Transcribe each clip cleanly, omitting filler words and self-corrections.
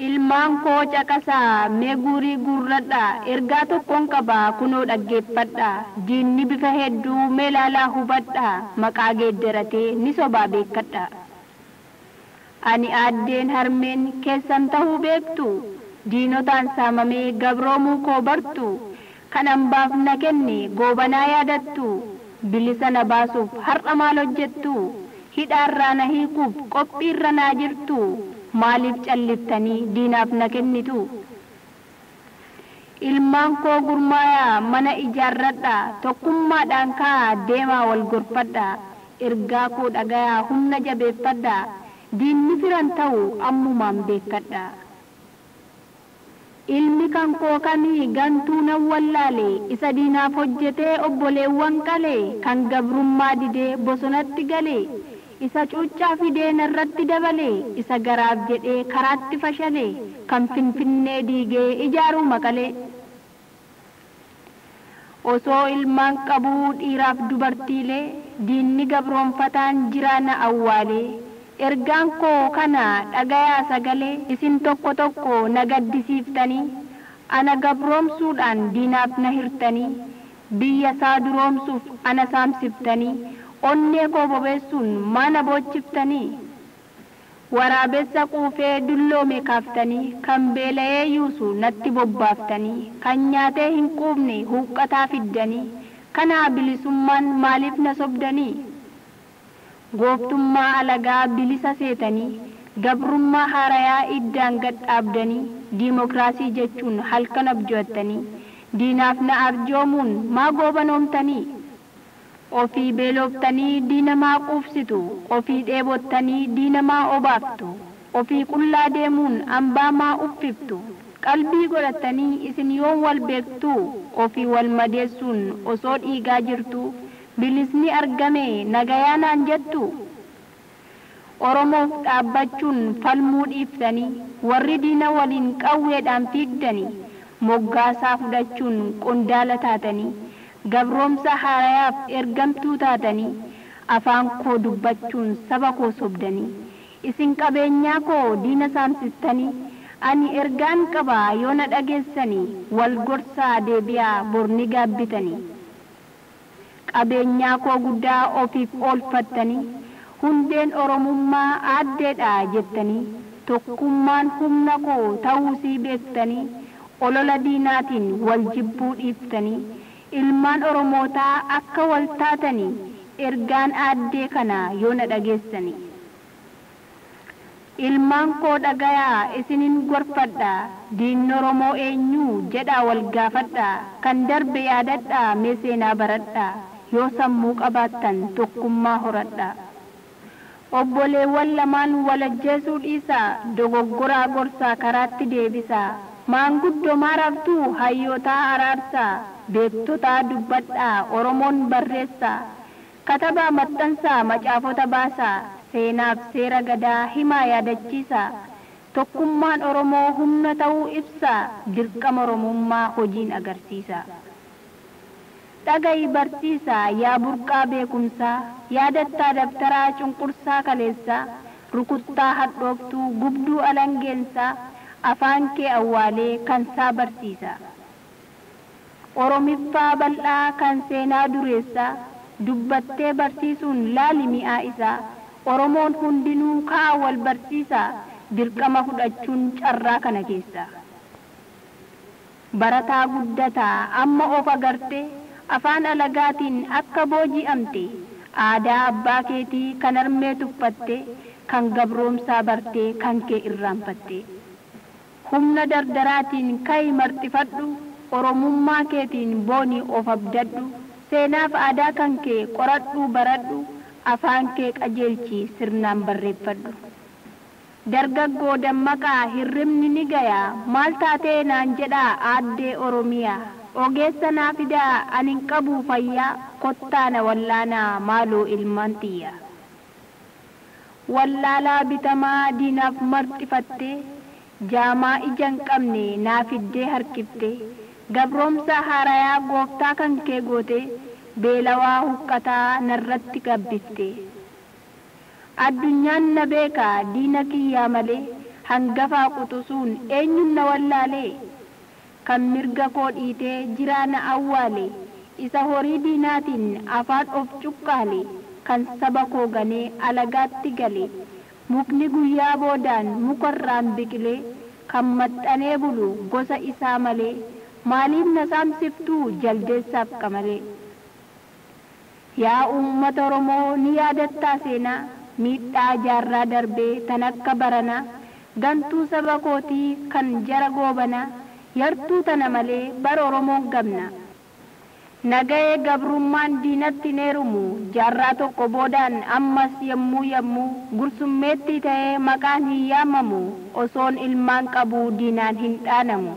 Ilmaan koo caqasaa mee guurii guurradhaa ergaa tokkoon qabaa kunoo dhaggeeffadhaa diinni bifa hedduu mee laalaa hubadhaa maqaa geeddaratee ni sobaa beekkadhaa. Ani aaddeen harmeen keessan tahuu beektu diinotaan saamamee gabroomuu koo bartu kan hambaaf na kenne goobanaa yaadattu bilisa na baasuuf har'a maal hojjettu hidhaarraa na hiikuuf qophiirra naa jirtu. Maaliif calliftanii diinaaf na kennitu? Ilmaan koo gurmaayaa mana ijaarradhaa tokkummaadhaan kaa deemaa wal gorfadhaa ergaa koo dhagayaa humna jabeeffadhaa diinni firan ta'u ammumaan beekkadhaa. Ilmi kan koo kamii gantuu nan wallaale isa diinaaf hojjetee obboleewwan qalee kan gabrummaa didee bosonatti galee. Isa cuuccaa fidee narratti dabalee isa garaaf jedhee karaatti fashalee kan finfinnee diigee ijaaruu maqalee. Osoo ilmaan qabuu dhiiraaf dubartiilee diinni gabroonfataan jiraana awwaalee ergaan koo kana dhagayaa sagalee isin tokko tokko na gaddisiiftanii ana gabroomsuudhaan diinaaf na hirtanii biyya isaa duroomsuuf ana saamsiftanii. Onnee koo bobeessuun mana boochiftanii waraabessa quufee dulloome kaaftanii kan beela'ee yuusu natti bobbaaftanii kan nyaatee hin quufne huqqataa fiddanii kanaa bilisummaan maaliif na sobdanii gooftummaa alagaa bilisa seetanii gabrummaa haarayaa iddaan gad dhaabdanii diimokiraasii jechuun halkan abjoottanii diinaaf na arjoomuun maa goobanoomtanii. Ofii beeloftanii diinamaa quufsitu ofii dheebottanii diinamaa obaaftu ofii qullaa deemuun ambaa maa uffiftu qalbii godhatanii isin yoon wal beektu ofii wal madeessuun osoo dhiigaa jirtu bilisni argame nagayaa naan jettu. Oromoof dhaabbachuun falmuu dhiiftanii warri diina waliin qawweedhaan fiigdanii moggaasaa fudhachuun qondaala taatanii. Gabroomsa haarayaaf ergamtuu taatanii afaan koo dubbachuun saba koo sobdanii isin qabeenyaa koo diina saamsiftanii ani ergaan qabaa yoo na dhageessanii wal gorsaa deebi'aa borni gaabbitanii qabeenyaa koo guddaa ofiif oolfattanii hundeen oromummaa aaddeedhaa jettanii tokkummaan humna koo ta'uusii beektanii olola diinaatiin wal jibbuu dhiiftanii. Ilmaan oromootaa akka wal taatanii ergaan aaddee kana yoo na dhageessanii. Ilmaan koo dhagayaa isinin gorfadhaa diinni oromoo eenyuu jedhaa wal gaafadhaa kan darbe yaadadhaa mee seenaa baradhaa yoo sammuu qabaattan tokkummaa horadhaa. Obboleewwan lamaan wal ajjeesuu dhiisaa dogoggoraa gorsaa karaatti deebisaa maanguddoo maaraftuu hayyootaa araarsaa. Beektotaa dubbadhaa Oromoon barreessaa katabaa maxxansaa macaafota baasaa seenaaf seera gadaa himaa yaadachiisaa tokkummaan Oromoo humna ta'uu ibsaa dirqama Oromummaa hojiin agarsiisaa. Dhaga'i barsiisaa yaa burqaa beekumsaa yaadattaa dabtaraa cunqursaa kaleessaa rukuttaa hadhooftuu gubduu alangeensaa afaan kee awwaalee kansaa barsiisaa. Oromiffaa bal'aa kan seenaa dureessaa dubbattee barsiisuun laali mi'aa isaa Oromoon hundinuu kaa wal barsiisaa dirqama fudhachuun carraa kana keessa. Barataa guddataa amma of agarte afaan alagaatiin akka booji'amte aadaa abbaa keetii kan harmee tuffatte kan gabroomsaa bartee kan kee irraanfatte humna dardaraatiin ka'i marxifadhu. Oromummaa keetiin boonii of abdadhu seenaaf aadaa kan kee qoradhu baradhu afaan kee qajeelchi sirnaan barreeffadhu. Dargaggoo dammaqaa hirribni ni gayaa maal taatee naan jedhaa aaddee Oromiyaa ogeessa naa fidaa anin qabu fayyaa kottaa na wallaanaa maaloo ilmaan xiyyaa. Wallaalaa bitamaa diinaaf marxifattee jaamaa ijaan qabne naa fiddee harkiftee. Gabroomsa haarayaa gooftaa kan kee goote beelawaa huqqataa narratti gabbifte. Addunyaan na beekaa diina kiyyaa malee hangafaa quxusuun eenyuun na wallaalee kan mirga koo dhiitee jiraana awwaale isa horii diinaatiin afaan of cuqqaale kan saba koo ganee alagaatti gale mukni guyyaa boodaan mukarraan biqilee kan maxxanee bulu gosa isaa malee maaliif na saamsiftuu jaldeessaaf qamalee. Yaa uummata Oromoo ni yaadattaa seenaa miidhaa jaarraa darbee tan akka baranaa gantuu saba kootii kan jara goobanaa yartuu tana malee bara Oromoon gamna. Nagayee gabrummaan diinatti neerumu jaarraa tokko boodaan ammas yemmuu gursummeetti ta'ee maqaan hin yaamamu osoon ilmaan qabuu diinaan hin dhaanamu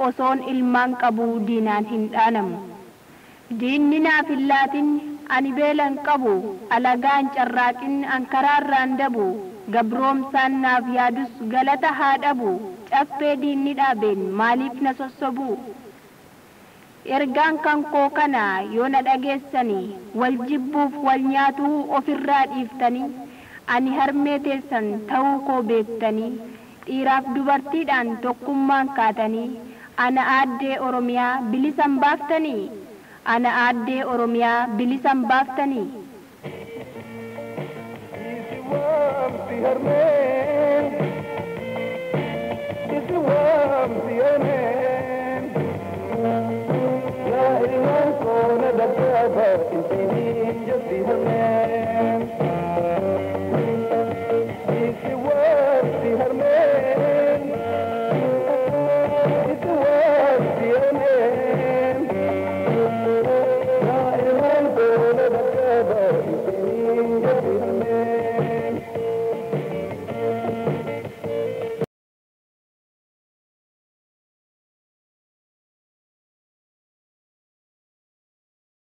osoon ilmaan qabuu diinaan hin dhaanamu. Diinni naaf hin laatin ani beelan qabu alagaan carraaqin ankaraarraan dabu gabroomsaan naaf yaadus galata haa dhabu caffee diinni dhaabeen maaliif na sossobu. Ergaan kan koo kana yoo na dhageessanii wal jibbuuf wal nyaatuu ofirraa dhiiftanii ani harmee teessan ta'uu koo beektanii dhiiraaf dubartiidhaan tokkummaan kaatanii ana aaddee Oromiyaa bilisan baaftanii ana aaddee Oromiyaa bilisan baaftanii.